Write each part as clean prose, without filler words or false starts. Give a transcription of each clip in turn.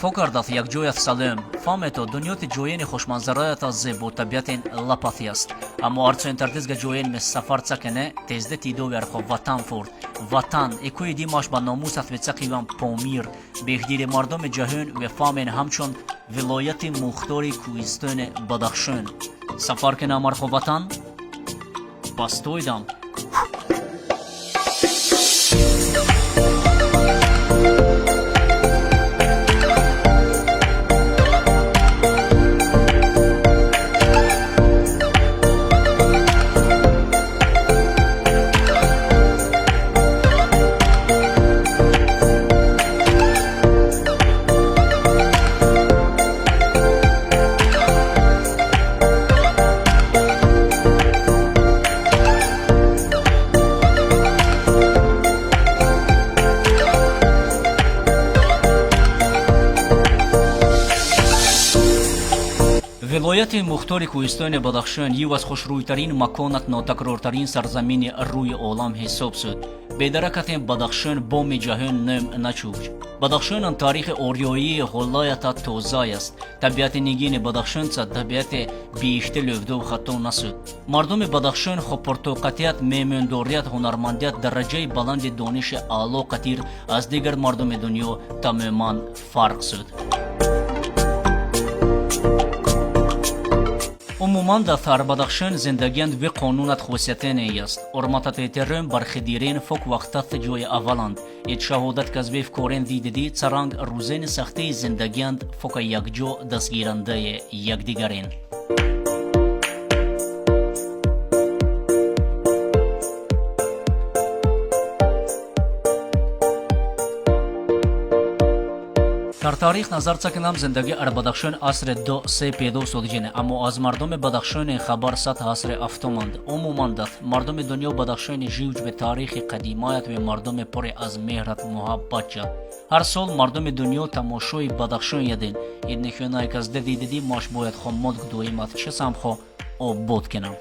فوکردات یک جویت سالم فامتو دنیوت جوین خوشمنظرایت زیبو طبیعت لپاتی است اما ارچو انتردزگ جوین می سفر چکنه تزده تیدو ورخو وطن فورد وطن اکوی دیماش با ناموست و چقیوان پومیر بهدیر مردم جهان و فامن همچون ولایت مختاری کوهستان بدخشان سفر کنه مرخو وطن باستویدم ولایت مختار کوهستان بدخشان یکی از خوشرویترین مکانات ناتکرارترین سرزمین روی عالم حساب شد. به درکت بدخشان بام جهان نام نچوج. بدخشان تاریخ اوریایی ولایت تازه است. طبیعت نگین بدخشان طبیعت بیشتر لفدو خطا نسود. مردم بدخشان خود پرتوقتیت، میمندوریت، هنرمندیت درجه بلند دانش اعلی قطیر از دیگر مردم دنیا تماما فرق شد. عموما در بدخشان زندگیند و قانونت خصوصیتینی است. حرمت احترام برخدیرین فوق وقتت جای اولند. ایت شهادت کذبیف کورن دیدی ترانگ روزین سختی زندگیند فوق یک جو دستگیرنده یکدیگرین. در تاریخ نظر چکنم زندگی بدخشان عصر 2-3 پیدا شده اما از مردم بدخشان خبر سطح عصر افتماند. عموما مردم دنیا بدخشان جیوج به تاریخ قدیمایت و مردم پر از مهرت محبت جد. هر سال مردم دنیا تماشای بدخشان یدین. این نشانه که از دیدی ماش باید خمود گدویمت چه سمخو آباد کنم.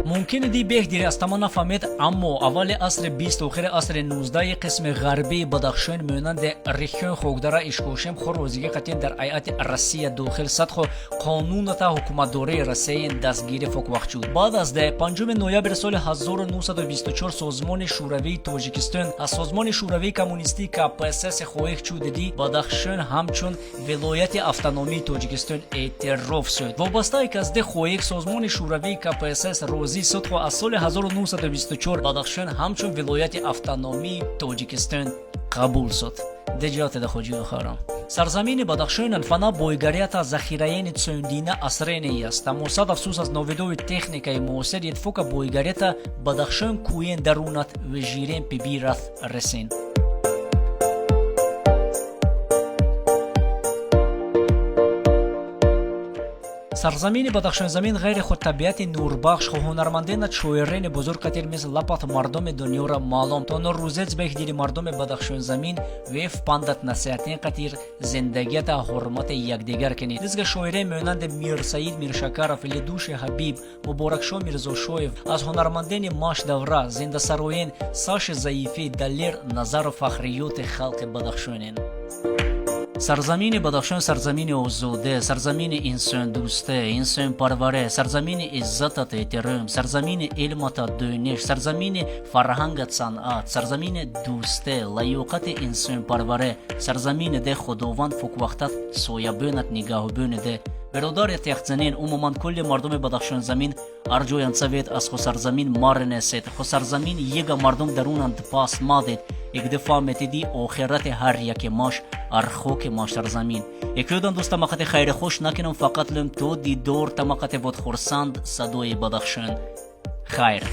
ممکن دی بهدیری از تمام نفهمید اما اول عصر 20 و آخر عصر 19 قسم غربی بدخشان میانند ریخون خوگدره اشکوشم خور روزیگی قطعین در ایالت روسیه داخل سطح قانون تا حکومت دوره روسیه دستگیری فوق وقت شد. بعد از 5 نوامبر سال 1924 سازمان شوروی تاجیکستان از سازمان شوروی کمونیستی KPSS خواهش شد دی بدخشان همچون ولایت اتونومی تاجیکستان اعتراف شد. وابسته که از ده خواهش سازمان شوروی KPSS روزی صدق از سال 1924 بدخشان همچون ولایت اتونومی تاجیکستان قبول شد. دجات دخوجی خارم. سرزمین بدخشان فنا بویگریت از ذخیره چندینه اثرینی است. اما صد افسوس از نویدوی تکنیکای موثر یتفوک بویگریت بدخشان کوین درونت و جیرین پی بیرث رسین. سرزمین بدخشان زمین غیر خود طبیعت نوربخش و هنرمندان شاعران بزرگ قطیر مثل لپات مردم دنیا را معلوم تا روزت بهدیری مردم بدخشان زمین ویف پاندت نصیحتین قطیر زندگیت حرمت یکدیگر کنید. دزگ شاعران میانند میر سعید میرشکر، فریدوش حبیب، مبارکشاه میرزاشویف، از هنرمندان ماش دوره، زنده سروین، ساش ضعیفی، دلیر، نظر و فخریات خلق بدخشانین. سرزمین بدخشان سرزمین آزاده، سرزمین انسان دوسته، انسان پروره، سرزمین عزت احترام، سرزمین علم دانش، سرزمین فرهنگ صنعت، سرزمین دوسته، لیاقت انسان پروره، سرزمین ده خداوند فوق وقتت سایبانت نگهبان ده. برادر تختزنین عموما کل مردم بدخشان زمین ارجویان سوید از خو سرزمین مار نسید. خو سرزمین یک مردم درونند پاس مادید. یک دفعه متدی آخرت هر یک ماش ارخوک ماش سرزمین. یکیودان دوست مقت خیر خوش نکنم فقط لم تو دی دور تمقت بود خورسند صدای بدخشان. خیر.